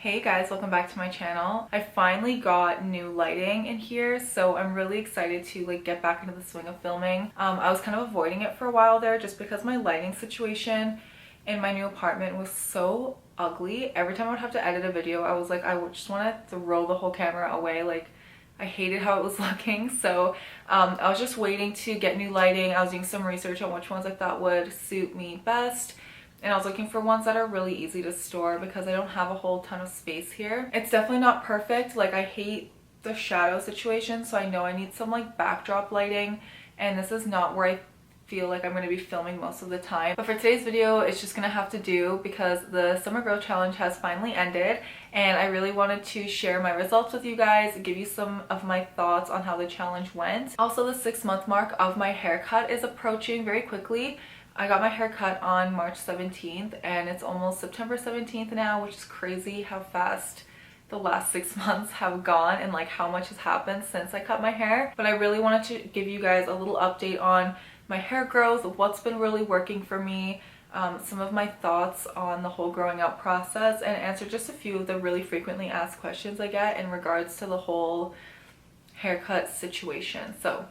Hey guys, welcome back to my channel. I finally got new lighting in here, so I'm really excited to get back into the swing of filming. I was kind of avoiding it for a while there just because my lighting situation in my new apartment was so ugly. Every time I would have to edit a video, I was like, I just want to throw the whole camera away. I hated how it was looking. So I was just waiting to get new lighting. I was doing some research on which ones I thought would suit me best. And I was looking for ones that are really easy to store because I don't have a whole ton of space here. It's definitely not perfect. I hate the shadow situation, so I know I need some backdrop lighting, and this is not where I feel like I'm going to be filming most of the time. But for today's video, it's just going to have to do because the Summer Grow Challenge has finally ended, and I really wanted to share my results with you guys, give you some of my thoughts on how the challenge went. Also, the 6-month mark of my haircut is approaching very quickly. I got my hair cut on March 17th and it's almost September 17th now, which is crazy how fast the last 6 months have gone and how much has happened since I cut my hair. But I really wanted to give you guys a little update on my hair growth, what's been really working for me, some of my thoughts on the whole growing out process, and answer just a few of the really frequently asked questions I get in regards to the whole haircut situation. So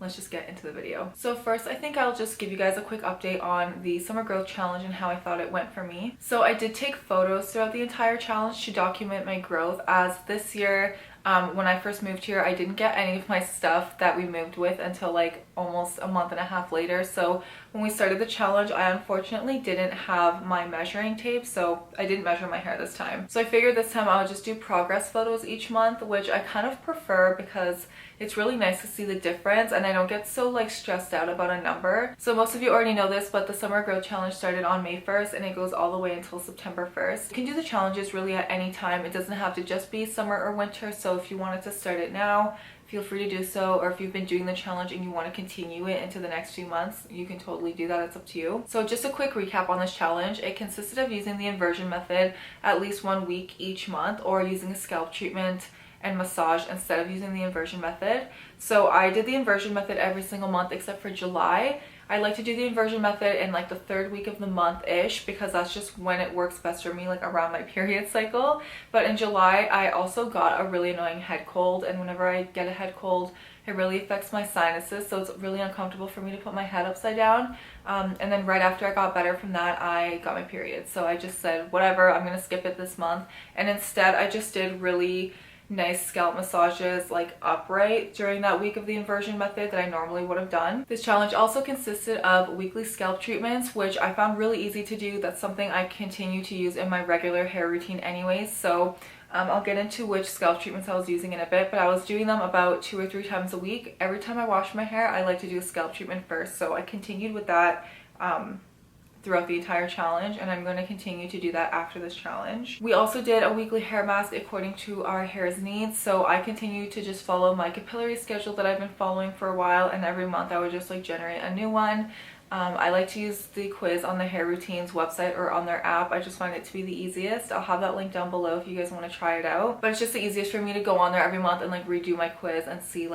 let's just get into the video. So first, I think I'll just give you guys a quick update on the Summer Growth Challenge and how I thought it went for me. So I did take photos throughout the entire challenge to document my growth, as this year, when I first moved here, I didn't get any of my stuff that we moved with until almost a month and a half later. So when we started the challenge, I unfortunately didn't have my measuring tape, so I didn't measure my hair this time. So I figured this time I would just do progress photos each month, which I kind of prefer because it's really nice to see the difference and I don't get so stressed out about a number. So most of you already know this, but the Summer Growth Challenge started on May 1st and it goes all the way until September 1st. You can do the challenges really at any time. It doesn't have to just be summer or winter, so if you wanted to start it now, feel free to do so, or if you've been doing the challenge and you want to continue it into the next few months, you can totally do that. It's up to you. So just a quick recap on this challenge. It consisted of using the inversion method at least 1 week each month, or using a scalp treatment and massage instead of using the inversion method. So I did the inversion method every single month except for July. I like to do the inversion method in the 3rd week of the month-ish because that's just when it works best for me, around my period cycle. But in July, I also got a really annoying head cold, and whenever I get a head cold, it really affects my sinuses, so it's really uncomfortable for me to put my head upside down. And then right after I got better from that, I got my period. So I just said, whatever, I'm gonna skip it this month. And instead, I just did really nice scalp massages upright during that week of the inversion method that I normally would have done. This challenge also consisted of weekly scalp treatments, which I found really easy to do. That's something I continue to use in my regular hair routine anyways. So I'll get into which scalp treatments I was using in a bit, but I was doing them about 2 or 3 times a week. Every time I wash my hair, I like to do a scalp treatment first, so I continued with that throughout the entire challenge, and I'm going to continue to do that after this challenge. We also did a weekly hair mask according to our hair's needs, so I continue to just follow my capillary schedule that I've been following for a while, and every month I would just generate a new one. I like to use the quiz on the Hair Routines website or on their app. I just find it to be the easiest. I'll have that link down below if you guys want to try it out, but it's just the easiest for me to go on there every month and redo my quiz and see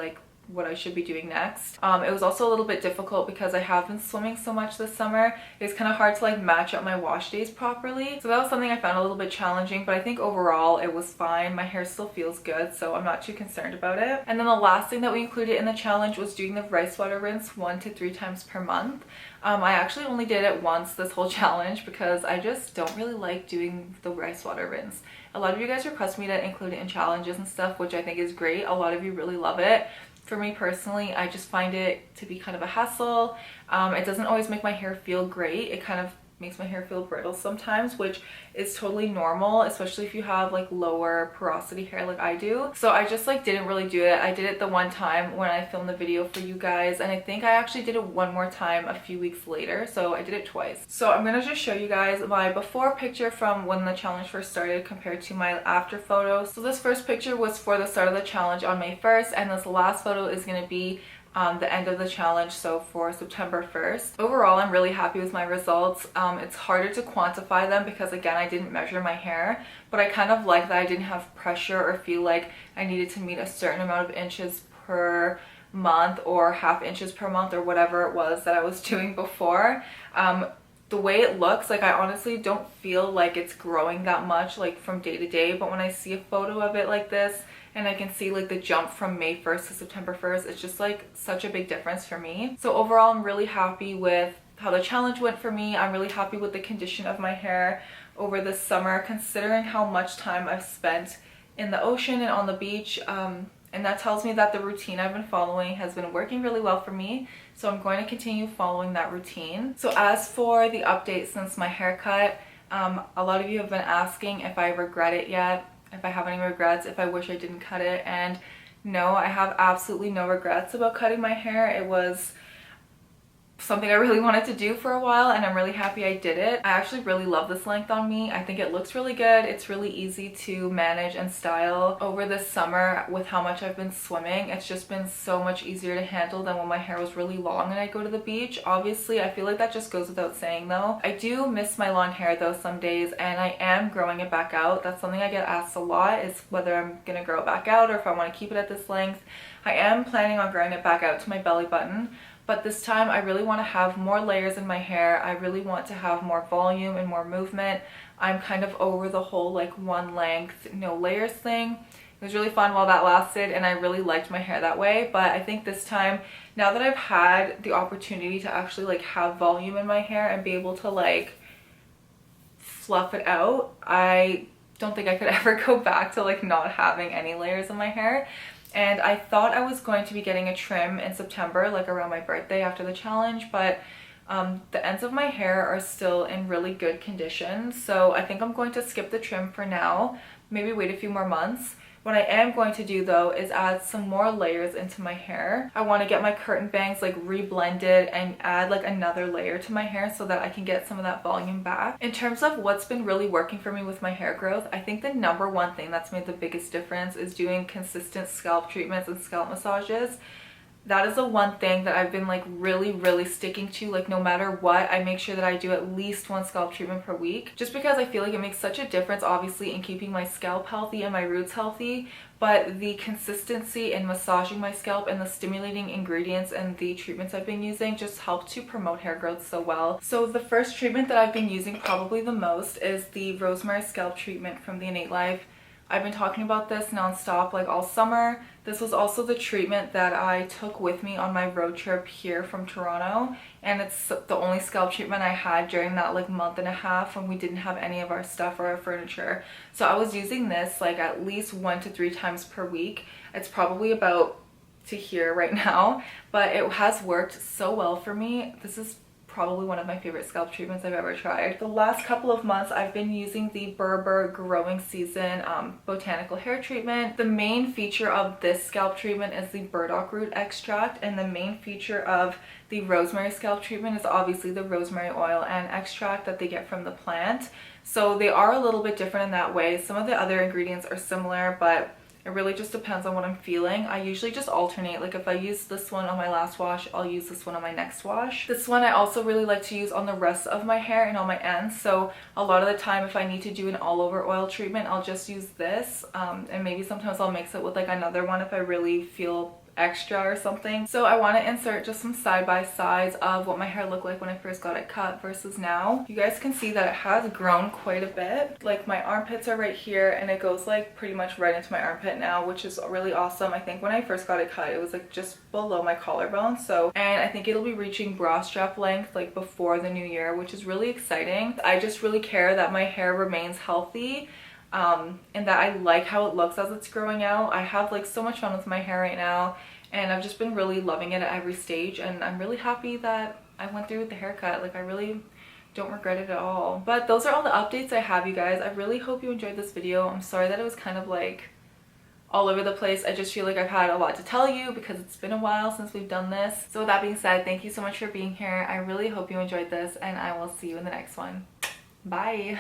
what I should be doing next. It was also a little bit difficult because I have been swimming so much this summer. It's kind of hard to match up my wash days properly. So that was something I found a little bit challenging, but I think overall it was fine. My hair still feels good, so I'm not too concerned about it. And then the last thing that we included in the challenge was doing the rice water rinse 1 to 3 times per month. I actually only did it once this whole challenge because I just don't really like doing the rice water rinse. A lot of you guys request me to include it in challenges and stuff, which I think is great. A lot of you really love it. For me personally, I just find it to be kind of a hassle. It doesn't always make my hair feel great. It kind of makes my hair feel brittle sometimes, which is totally normal, especially if you have lower porosity hair like I do. So I just didn't really do it. I did it the one time when I filmed the video for you guys, and I think I actually did it one more time a few weeks later, so I did it twice. So I'm gonna just show you guys my before picture from when the challenge first started compared to my after photo. So this first picture was for the start of the challenge on May 1st, and this last photo is gonna be the end of the challenge, so for September 1st. Overall, I'm really happy with my results. It's harder to quantify them because again, I didn't measure my hair, but I kind of like that I didn't have pressure or feel like I needed to meet a certain amount of inches per month or half inches per month or whatever it was that I was doing before. the way it looks, like I honestly don't feel like it's growing that much like from day to day, but when I see a photo of it like this and I can see like the jump from May 1st to September 1st, it's just like such a big difference for me. So overall, I'm really happy with how the challenge went for me. I'm really happy with the condition of my hair over this summer, considering how much time I've spent in the ocean and on the beach. And that tells me that the routine I've been following has been working really well for me. So I'm going to continue following that routine. So as for the update since my haircut, a lot of you have been asking if I regret it yet, if I have any regrets, if I wish I didn't cut it. And no, I have absolutely no regrets about cutting my hair. It was something I really wanted to do for a while, and I'm really happy I did it. I actually really love this length on me. I think it looks really good. It's really easy to manage and style. Over this summer, with how much I've been swimming, it's just been so much easier to handle than when my hair was really long and I go to the beach. Obviously, I feel like that just goes without saying though. I do miss my long hair though some days, and I am growing it back out. That's something I get asked a lot, is whether I'm gonna grow it back out or if I want to keep it at this length. I am planning on growing it back out to my belly button. But this time I really want to have more layers in my hair. I really want to have more volume and more movement. I'm kind of over the whole like one length, no layers thing. It was really fun while that lasted, and I really liked my hair that way. But I think this time, now that I've had the opportunity to actually like have volume in my hair and be able to like fluff it out, I don't think I could ever go back to like not having any layers in my hair. And I thought I was going to be getting a trim in September, like around my birthday after the challenge, but the ends of my hair are still in really good condition. So I think I'm going to skip the trim for now, maybe wait a few more months. What I am going to do though is add some more layers into my hair. I want to get my curtain bangs like re-blended and add like another layer to my hair so that I can get some of that volume back. In terms of what's been really working for me with my hair growth, I think the number one thing that's made the biggest difference is doing consistent scalp treatments and scalp massages. That is the one thing that I've been like really sticking to. Like no matter what, I make sure that I do at least one scalp treatment per week, just because I feel like it makes such a difference obviously in keeping my scalp healthy and my roots healthy, but the consistency in massaging my scalp and the stimulating ingredients and the treatments I've been using just help to promote hair growth so well. So the first treatment that I've been using probably the most is the Rosemary Scalp Treatment from the Innate Life. I've been talking about this nonstop like all summer. This was also the treatment that I took with me on my road trip here from Toronto, and it's the only scalp treatment I had during that like month and a half when we didn't have any of our stuff or our furniture. So I was using this like at least 1 to 3 times per week. It's probably about to here right now, but it has worked so well for me. This is probably one of my favorite scalp treatments I've ever tried. The last couple of months I've been using the Berber Growing Season botanical hair treatment. The main feature of this scalp treatment is the burdock root extract, and the main feature of the rosemary scalp treatment is obviously the rosemary oil and extract that they get from the plant. So they are a little bit different in that way. Some of the other ingredients are similar, but it really just depends on what I'm feeling. I usually just alternate. Like if I use this one on my last wash, I'll use this one on my next wash. This one I also really like to use on the rest of my hair and on my ends. So a lot of the time if I need to do an all over oil treatment, I'll just use this. And maybe sometimes I'll mix it with like another one if I really feel extra or something. So I want to insert just some side-by-sides of what my hair looked like when I first got it cut versus now. You guys can see that it has grown quite a bit. Like my armpits are right here, and it goes like pretty much right into my armpit now, which is really awesome. I think when I first got it cut, it was like just below my collarbone. So, and I think it'll be reaching bra strap length like before the new year, which is really exciting. I just really care that my hair remains healthy, and that I like how it looks as it's growing out. I have like so much fun with my hair right now, and I've just been really loving it at every stage, and I'm really happy that I went through with the haircut. Like I really don't regret it at all. But those are all the updates I have, you guys. I really hope you enjoyed this video. I'm sorry that it was kind of like all over the place. I just feel like I've had a lot to tell you because it's been a while since we've done this. So with that being said, thank you so much for being here. I really hope you enjoyed this, and I will see you in the next one. Bye.